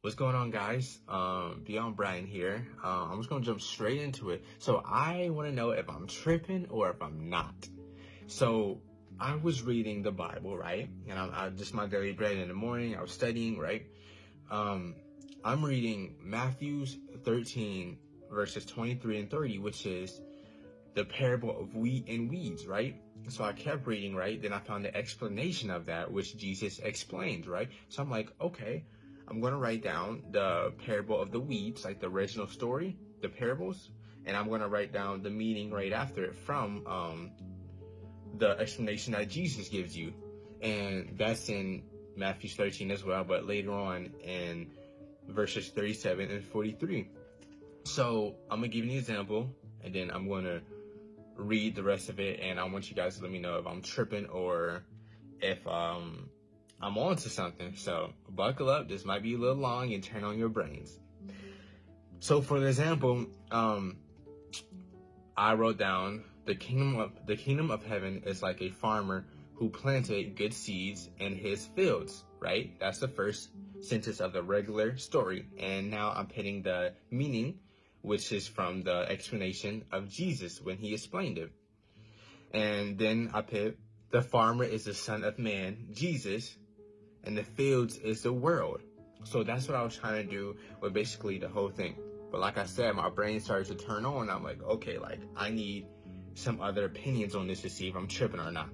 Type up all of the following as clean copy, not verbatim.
What's going on, guys? Beyond Brian here. I'm just gonna jump straight into it. So I want to know if I'm tripping or if I'm not. So I was reading the Bible, right? And I just my daily bread in the morning. I was studying, right? I'm reading Matthew's 13 verses 23 and 30, which is the parable of wheat and weeds, right? So I kept reading, right? Then I found the explanation of that, which Jesus explained, right? So I'm like, okay, I'm going to write down the parable of the weeds, like the original story, the parables, and I'm going to write down the meaning right after it from the explanation that Jesus gives you. And that's in Matthew 13 as well, but later on in verses 37 and 43. So I'm going to give you an example, and then I'm going to read the rest of it, and I want you guys to let me know if I'm tripping or if I'm on to something. So buckle up, this might be a little long, and turn on your brains. So for example, I wrote down the kingdom of heaven is like a farmer who planted good seeds in his fields, right? That's the first sentence of the regular story. And now I'm putting the meaning, which is from the explanation of Jesus when he explained it. And then I put, the farmer is the Son of Man, Jesus, and the fields is the world. So that's what I was trying to do with basically the whole thing. But like I said, my brain started to turn on. I'm like, okay, like I need some other opinions on this to see if I'm tripping or not.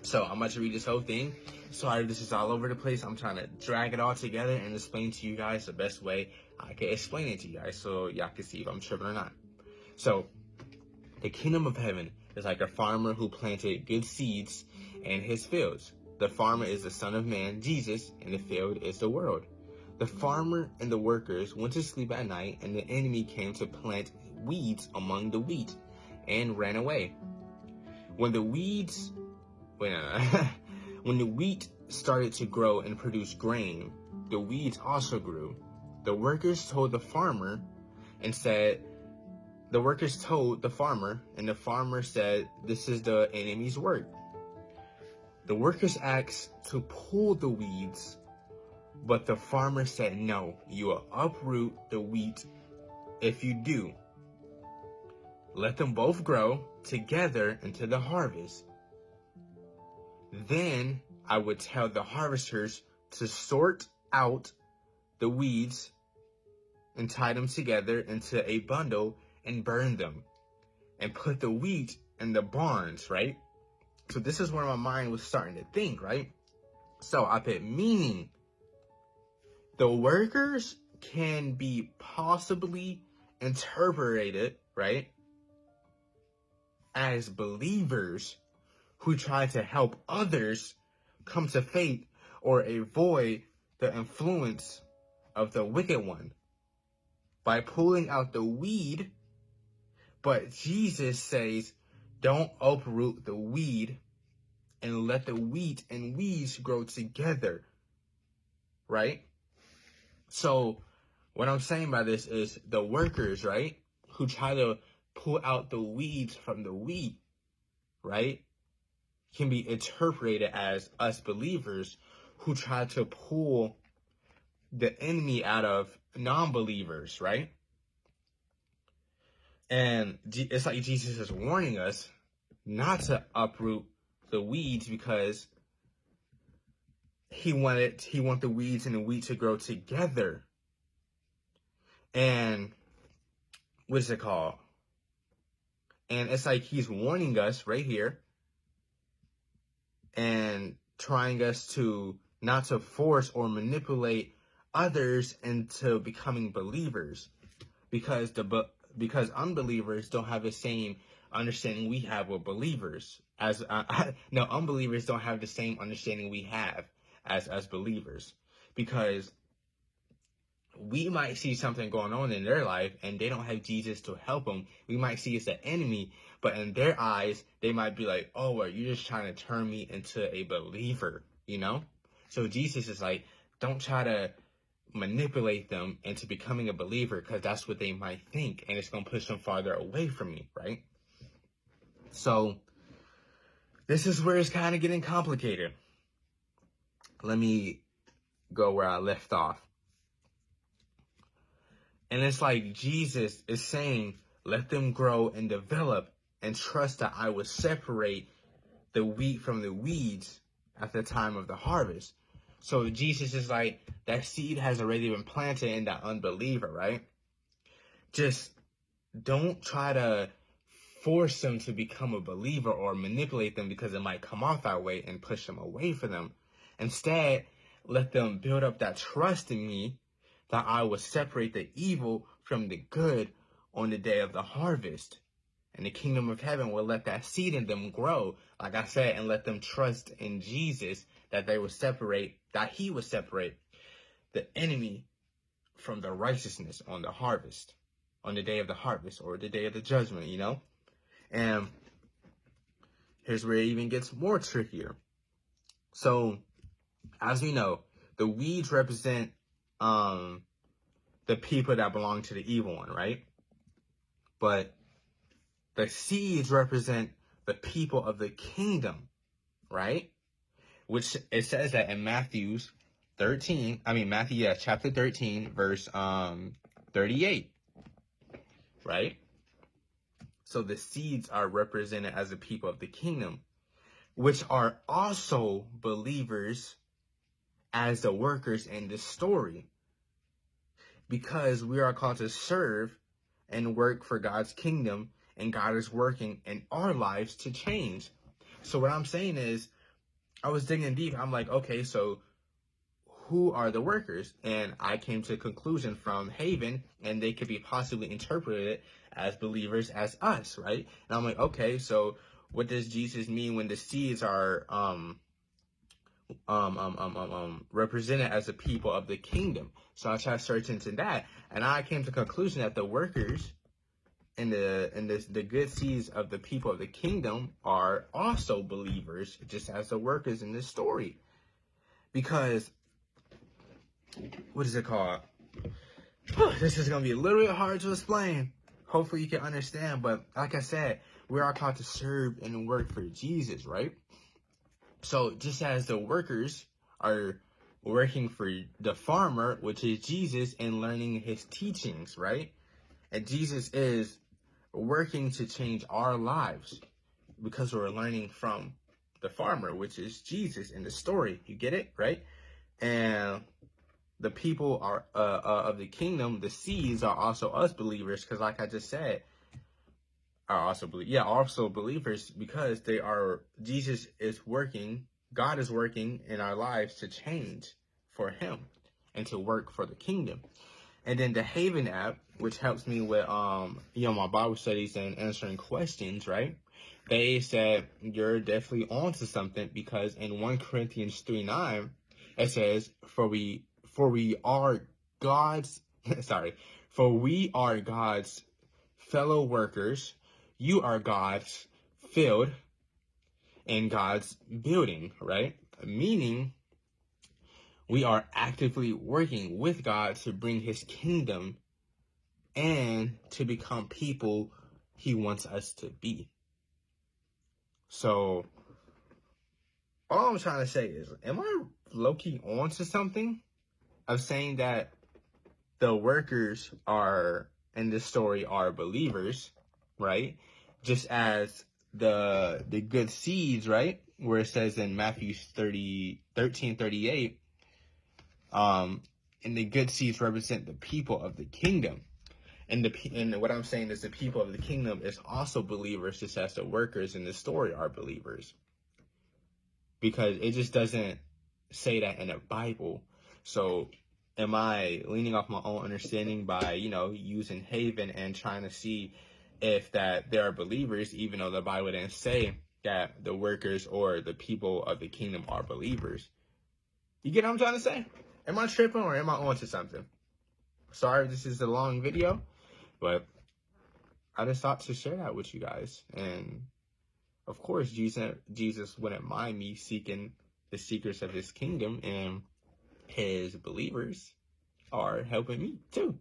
So I'm about to read this whole thing. Sorry, this is all over the place. I'm trying to drag it all together and explain to you guys the best way I can explain it to you guys so y'all can see if I'm tripping or not. So the kingdom of heaven is like a farmer who planted good seeds in his fields. The farmer is the Son of Man, Jesus, and the field is the world. The farmer and the workers went to sleep at night, and the enemy came to plant weeds among the wheat and ran away. When the wheat started to grow and produce grain, the weeds also grew. The workers told the farmer, and the farmer said, "This is the enemy's work." The workers asked to pull the weeds, but the farmer said, "No, you will uproot the wheat if you do. Let them both grow together into the harvest. Then I would tell the harvesters to sort out the weeds and tie them together into a bundle and burn them, and put the wheat in the barns," right? So this is where my mind was starting to think, right? So I put meaning. The workers can be possibly interpreted, right, as believers who try to help others come to faith or avoid the influence of the wicked one by pulling out the weed. But Jesus says, don't uproot the weed and let the wheat and weeds grow together, right? So what I'm saying by this is the workers, right, who try to pull out the weeds from the wheat, right, can be interpreted as us believers who try to pull the enemy out of non-believers, right? And it's like Jesus is warning us not to uproot the weeds because he want the weeds and the wheat to grow together. And what is it called? And it's like he's warning us right here and trying us to not to force or manipulate others into becoming believers, because unbelievers don't have the same understanding we have with believers as no, unbelievers don't have the same understanding we have as believers, because we might see something going on in their life and they don't have Jesus to help them. We might see it's an enemy, but in their eyes, they might be like, "Oh, well, you're just trying to turn me into a believer," you know? So Jesus is like, don't try to manipulate them into becoming a believer, because that's what they might think, and it's going to push them farther away from me, right? So this is where it's kind of getting complicated. Let me go where I left off. And it's like Jesus is saying, let them grow and develop and trust that I will separate the wheat from the weeds at the time of the harvest. So Jesus is like, that seed has already been planted in that unbeliever, right? Just don't try to force them to become a believer or manipulate them because it might come off that way and push them away from them. Instead, let them build up that trust in me that I will separate the evil from the good on the day of the harvest. And the kingdom of heaven will let that seed in them grow, like I said, and let them trust in Jesus that they will separate, that he will separate the enemy from the righteousness on the harvest, on the day of the harvest or the day of the judgment, you know? And here's where it even gets more trickier. So, as we know, the weeds represent the people that belong to the evil one, right? But the seeds represent the people of the kingdom, right? Which it says that in Matthew chapter 13, verse 38, right? So the seeds are represented as the people of the kingdom, which are also believers as the workers in this story. Because we are called to serve and work for God's kingdom, and God is working in our lives to change. So what I'm saying is, I was digging deep. I'm like, okay, so who are the workers? And I came to a conclusion from Haven, and they could be possibly interpreted as believers as us, right? And I'm like, okay, so what does Jesus mean when the seeds are represented as the people of the kingdom? So I tried to search into that, and I came to the conclusion that the workers and the good seeds of the people of the kingdom are also believers, just as the workers in this story. Because, what is it called? This is going to be a little bit hard to explain. Hopefully you can understand, but like I said, we are called to serve and work for Jesus, right? So just as the workers are working for the farmer, which is Jesus, and learning his teachings, right? And Jesus is working to change our lives because we're learning from the farmer, which is Jesus in the story. You get it, right? And the people are of the kingdom, the seeds are also us believers, because like I just said, are also believers, because they are, Jesus is working, God is working in our lives to change for him and to work for the kingdom. And then the Haven app, which helps me with my Bible studies and answering questions, right? They said you're definitely onto something, because in 1 Corinthians 3:9, it says, for we are God's fellow workers. You are God's field and God's building, right? Meaning, we are actively working with God to bring his kingdom and to become people he wants us to be. So, all I'm trying to say is, am I low-key onto something of saying that the workers are, in this story, are believers, right? Just as the good seeds, right? Where it says in Matthew 13:38, and the good seeds represent the people of the kingdom. And what I'm saying is the people of the kingdom is also believers, just as the workers in the story are believers. Because it just doesn't say that in the Bible. So am I leaning off my own understanding by, using Haven and trying to see if that there are believers, even though the Bible didn't say that the workers or the people of the kingdom are believers? You get what I'm trying to say? Am I tripping or am I onto something? Sorry if this is a long video, but I just thought to share that with you guys. And of course, Jesus wouldn't mind me seeking the secrets of his kingdom, and his believers are helping me too,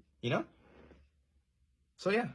So yeah.